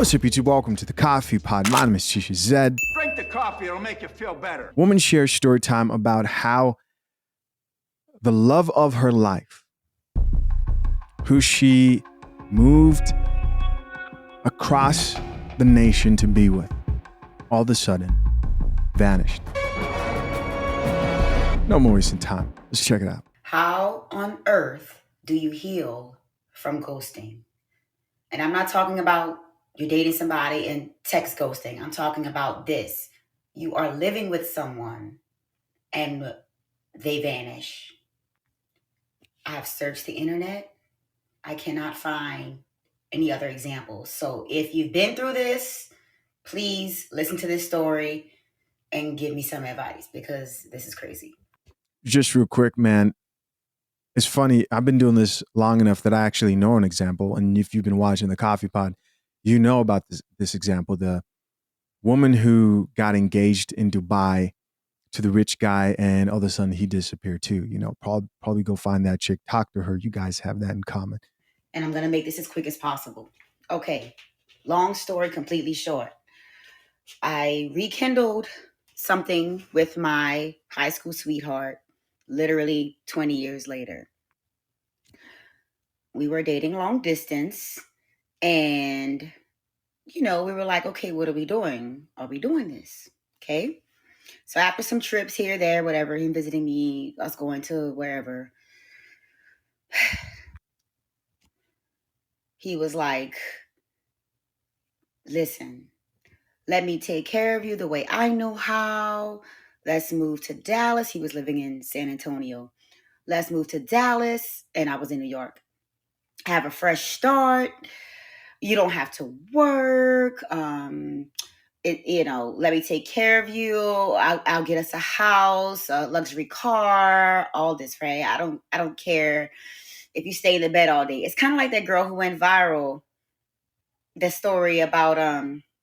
What's up, YouTube? Welcome to the Coffee Pod. My name is Tisha Zed. Drink the coffee, it'll make you feel better. Woman shares story time about how the love of her life, who she moved across the nation to be with, all of a sudden vanished. No more wasting time. Let's check it out. How on earth do you heal from ghosting? And I'm not talking about you dating somebody and text ghosting. I'm talking about this. You are living with someone and they vanish. I've searched the internet. I cannot find any other examples. So if you've been through this, please listen to this story and give me some advice because this is crazy. Just real quick, man. It's funny. I've been doing this long enough that I actually know an example. And if you've been watching the Coffee Pod, you know about this example. The woman who got engaged in Dubai to the rich guy, and all of a sudden he disappeared too. You know, probably go find that chick, talk to her. You guys have that in common. And I'm going to make this as quick as possible. Okay, long story, completely short. I rekindled something with my high school sweetheart literally 20 years later. We were dating long distance and, we were like, okay, what are we doing? Are we doing this? Okay. So after some trips here, there, whatever, him visiting me, us going to wherever, he was like, listen, let me take care of you the way I know how. Let's move to Dallas. He was living in San Antonio. Let's move to Dallas. And I was in New York. Have a fresh start. You don't have to work. Let me take care of you. I'll get us a house, a luxury car, all this, right? I don't care if you stay in the bed all day. It's kind of like that girl who went viral. The story about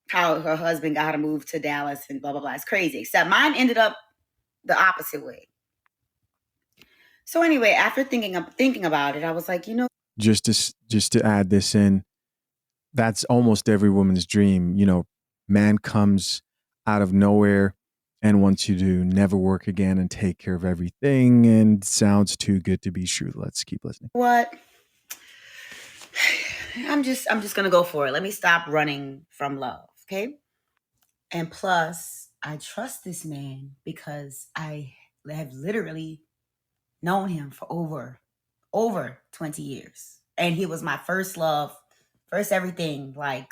how her husband got her to move to Dallas and blah, blah, blah. It's crazy. Except mine ended up the opposite way. So anyway, after thinking about it, I was like, Just to add this in, that's almost every woman's dream. You know, man comes out of nowhere and wants you to never work again and take care of everything, and sounds too good to be true. Let's keep listening. What? I'm just gonna go for it. Let me stop running from love, okay? And plus, I trust this man because I have literally known him for over 20 years. And he was my first love, first everything. Like,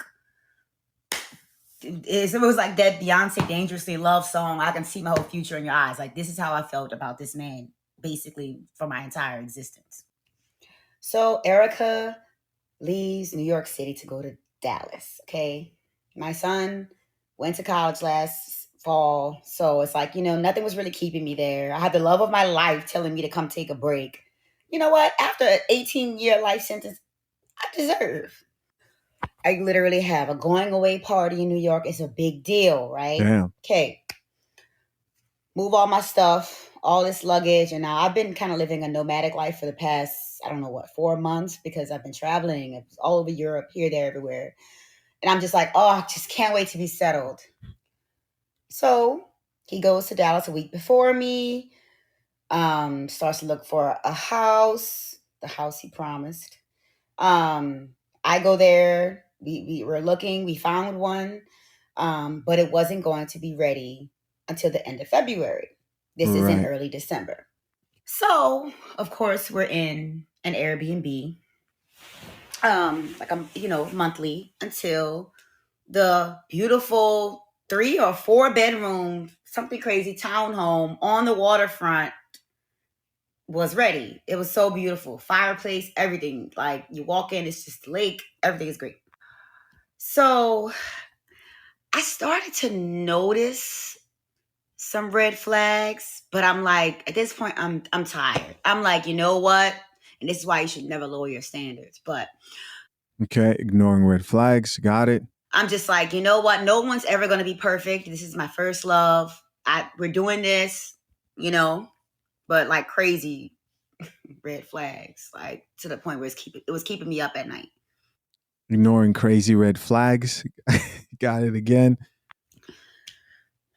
it was like that Beyonce Dangerously Love song. I can see my whole future in your eyes. Like, this is how I felt about this man, basically, for my entire existence. So Erica leaves New York City to go to Dallas, okay? My son went to college last fall, so it's like, nothing was really keeping me there. I had the love of my life telling me to come take a break. You know what? After an 18-year life sentence, I deserve. I literally have a going away party in New York. It's a big deal, right? Damn. Okay. Move all my stuff, all this luggage. And now I've been kind of living a nomadic life for the past, 4 months because I've been traveling. It was all over Europe, here, there, everywhere. And I'm just like, I just can't wait to be settled. So he goes to Dallas a week before me, starts to look for a house, the house he promised. I go there. We were looking. We found one, but it wasn't going to be ready until the end of February. This is in early December. So, of course, we're in an Airbnb, monthly until the beautiful 3 or 4 bedroom, something crazy townhome on the waterfront was ready. It was so beautiful. Fireplace, everything. Like, you walk in, it's just lake. Everything is great. So I started to notice some red flags, but I'm like, at this point, I'm tired. I'm like, you know what? And this is why you should never lower your standards. But okay, ignoring red flags. Got it. I'm just like, you know what? No one's ever going to be perfect. This is my first love. We're doing this, but like crazy red flags, like to the point where it was keeping me up at night. Ignoring crazy red flags. Got it again.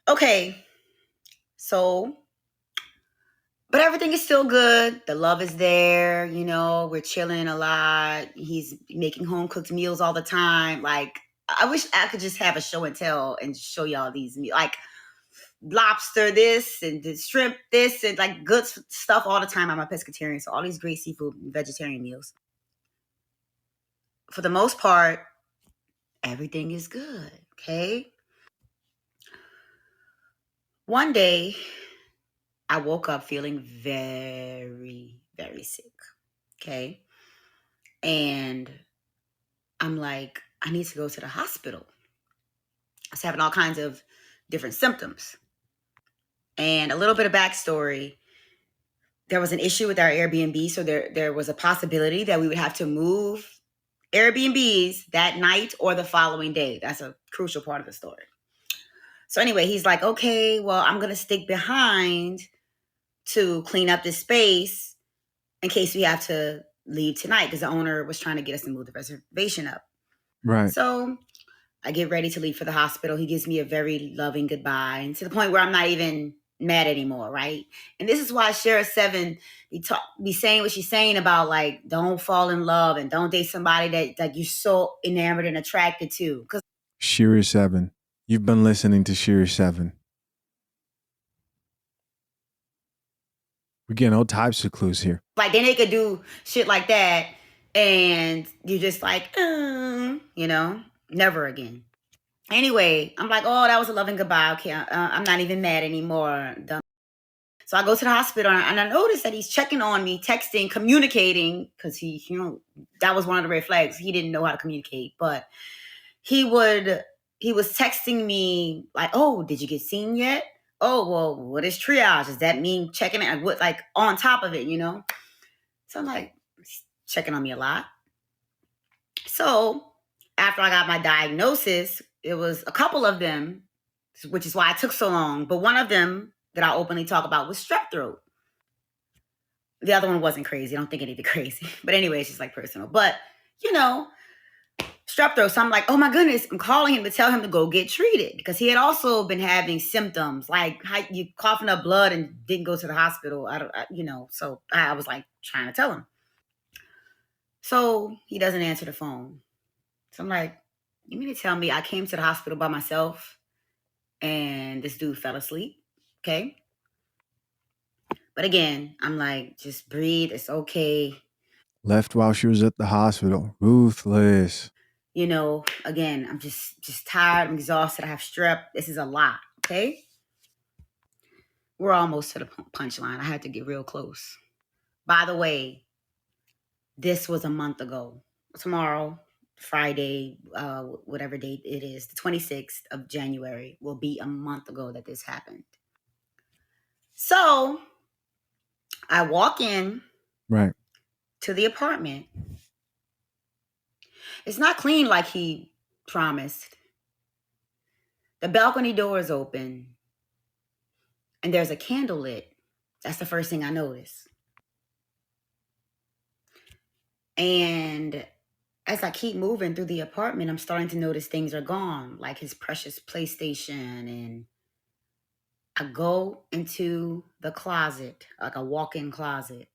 Okay, so, but everything is still good. The love is there. We're chilling a lot. He's making home cooked meals all the time. Like, I wish I could just have a show and tell and show y'all these meals. Like, lobster this and the shrimp this and like good stuff all the time. I'm a pescatarian, so all these great seafood and vegetarian meals. For the most part, everything is good. Okay. One day, I woke up feeling very, very sick. Okay. And I'm like, I need to go to the hospital. I was having all kinds of different symptoms. And a little bit of backstory, there was an issue with our Airbnb. So there was a possibility that we would have to move Airbnbs that night or the following day. That's a crucial part of the story. So anyway, he's like, okay, well, I'm going to stick behind to clean up this space in case we have to leave tonight because the owner was trying to get us to move the reservation up. Right. So I get ready to leave for the hospital. He gives me a very loving goodbye, and to the point where I'm not even mad anymore, right? And this is why Shara Seven be saying what she's saying about like don't fall in love and don't date somebody that like you're so enamored and attracted to. Because Shira 7. You've been listening to Shira 7. We're getting all types of clues here. like then they could do shit like that, and you're just like, never again. Anyway, I'm like, oh, that was a loving goodbye. Okay, I'm not even mad anymore. Done. So I go to the hospital and I notice that he's checking on me, texting, communicating, because that was one of the red flags. He didn't know how to communicate, but he was texting me like, oh, did you get seen yet? Oh, well, what is triage? Does that mean checking it? What, like on top of it, So I'm like, checking on me a lot. So after I got my diagnosis, it was a couple of them, which is why it took so long. But one of them that I openly talk about was strep throat. The other one wasn't crazy. I don't think anything crazy. But anyway, it's just like personal. But, strep throat. So I'm like, oh my goodness, I'm calling him to tell him to go get treated because he had also been having symptoms like you coughing up blood and didn't go to the hospital. So I was like trying to tell him. So he doesn't answer the phone. So I'm like, you mean to tell me I came to the hospital by myself and this dude fell asleep? Okay. But again, I'm like, just breathe. It's okay. Left while she was at the hospital. Ruthless. Again, I'm just tired. I'm exhausted. I have strep. This is a lot. Okay. We're almost to the punchline. I had to get real close. By the way, this was a month ago. Tomorrow, Friday, whatever date it is, the 26th of January, will be a month ago that this happened. So I walk in Right. to the apartment. It's not clean like he promised. The balcony door is open and there's a candle lit. That's the first thing I notice. And as I keep moving through the apartment, I'm starting to notice things are gone, like his precious PlayStation. And I go into the closet, like a walk-in closet.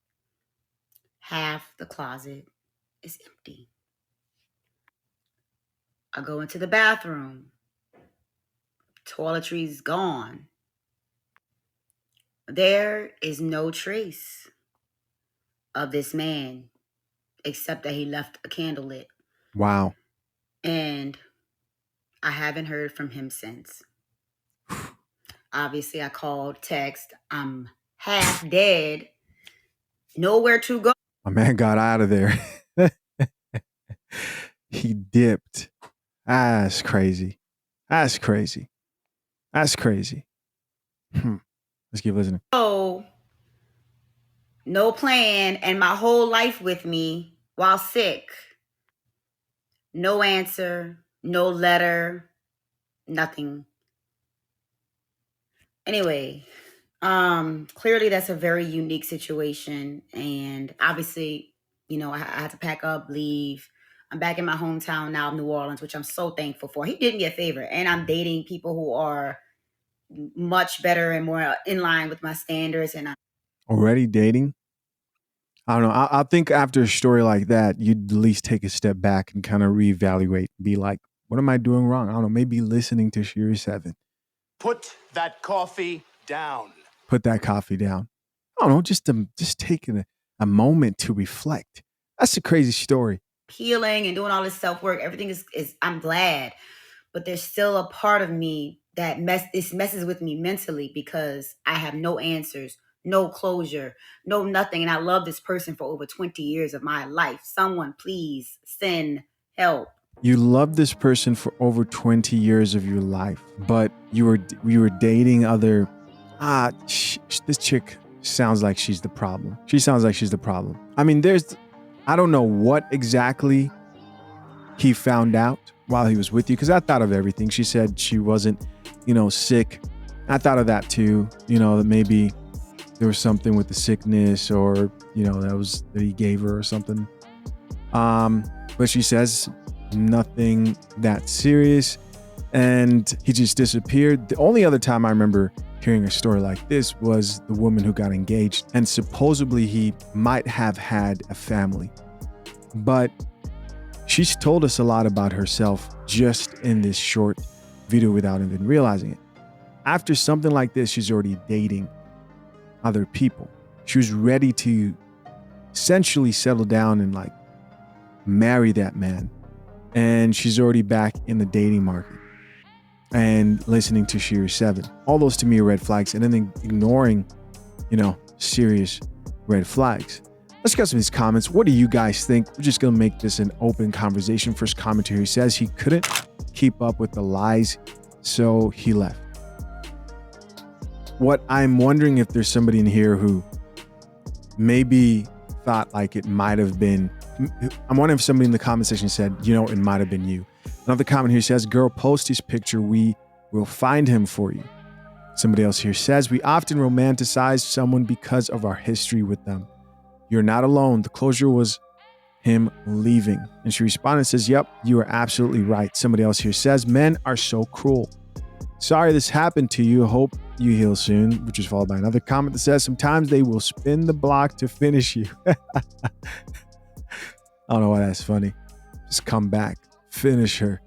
Half the closet is empty. I go into the bathroom. Toiletry's gone. There is no trace of this man except that he left a candle lit. Wow. And I haven't heard from him since. Obviously, I called, text. I'm half dead. Nowhere to go. My man got out of there. He dipped. That's crazy. That's crazy. That's crazy. Let's keep listening. So, no plan, and my whole life with me while sick. No answer, no letter, nothing. Anyway, clearly that's a very unique situation. And obviously, I had to pack up, leave. I'm back in my hometown now of New Orleans, which I'm so thankful for. He did me a favor, and I'm dating people who are much better and more in line with my standards. And Already dating? I don't know. I think after a story like that, you'd at least take a step back and kind of reevaluate. Be like, what am I doing wrong? I don't know. Maybe listening to Shiri 7. Put that coffee down. Put that coffee down. I don't know. Just taking a moment to reflect. That's a crazy story. healing and doing all this self work, everything is I'm glad, but there's still a part of me that messes with me mentally because I have no answers, no closure, no nothing, and I love this person for over 20 years of my life. Someone please send help. You loved this person for over 20 years of your life, but you were dating other. This chick sounds like she's the problem. She sounds like she's the problem. I mean, I don't know what exactly he found out while he was with you, because I thought of everything. She said she wasn't, sick. I thought of that too. That maybe there was something with the sickness, or that he gave her or something. But she says nothing that serious, and he just disappeared. The only other time I remember hearing a story like this was the woman who got engaged, and supposedly he might have had a family. But she's told us a lot about herself just in this short video without even realizing it. After something like this, she's already dating other people. She was ready to essentially settle down and marry that man. And she's already back in the dating market and listening to Shiri 7. All those to me are red flags, and then ignoring, serious red flags. Let's get some of these comments. What do you guys think? We're just going to make this an open conversation. First commenter here says he couldn't keep up with the lies, so he left. What I'm wondering, if there's somebody in here who maybe thought it might have been, I'm wondering if somebody in the comment section said, it might have been you. Another comment here says, girl, post his picture. We will find him for you. Somebody else here says, we often romanticize someone because of our history with them. You're not alone. The closure was him leaving. And she responded and says, yep, you are absolutely right. Somebody else here says, men are so cruel. Sorry this happened to you. Hope you heal soon, which is followed by another comment that says, sometimes they will spin the block to finish you. I don't know why that's funny. Just come back, finish her.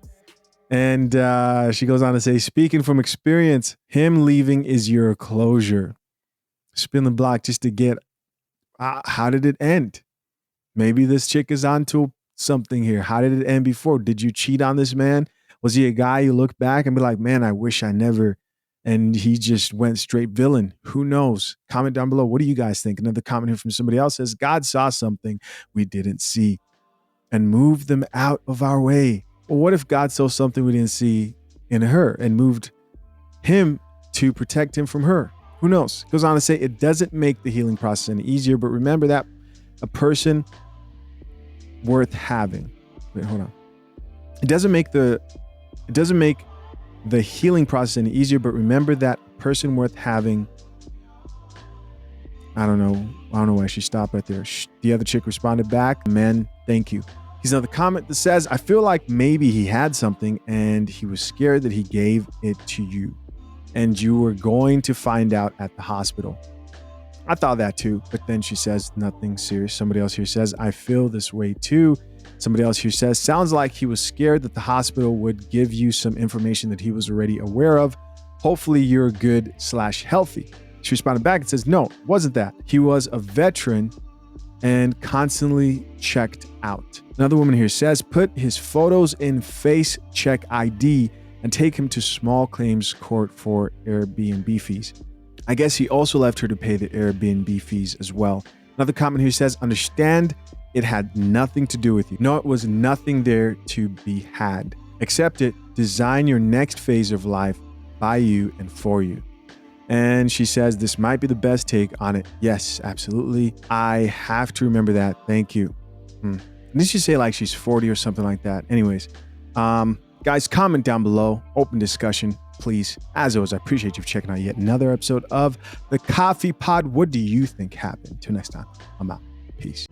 And she goes on to say, speaking from experience, him leaving is your closure. Spin the block just to get, how did it end? Maybe this chick is onto something here. How did it end before? Did you cheat on this man? Was he a guy you look back and be like, man, I wish I never, and he just went straight villain? Who knows? Comment down below. What do you guys think? Another comment here from somebody else says, God saw something we didn't see and moved them out of our way. Well, what if God saw something we didn't see in her and moved him to protect him from her? Who knows? Goes on to say, it doesn't make the healing process any easier, but remember that a person worth having. Wait, hold on. It doesn't make the healing process any easier, but remember that a person worth having. I don't know why she stopped right there. The other chick responded back, man, thank you. He's another comment that says, I feel like maybe he had something and he was scared that he gave it to you and you were going to find out at the hospital. I thought that too, but then she says, nothing serious. Somebody else here says, I feel this way too. Somebody else here says, sounds like he was scared that the hospital would give you some information that he was already aware of. Hopefully you're good/healthy. She responded back and says, no, it wasn't that. He was a veteran and constantly checked out. Another woman here says, put his photos in face check ID and take him to small claims court for Airbnb fees. I guess he also left her to pay the Airbnb fees as well. Another comment here says, understand it had nothing to do with you. No, it was nothing there to be had. Accept it. Design your next phase of life by you and for you. And she says, this might be the best take on it. Yes, absolutely. I have to remember that. Thank you. Didn't she say she's 40 or something like that? Anyways, guys, comment down below. Open discussion, please. As always, I appreciate you checking out yet another episode of The Coffee Pod. What do you think happened? Till next time, I'm out. Peace.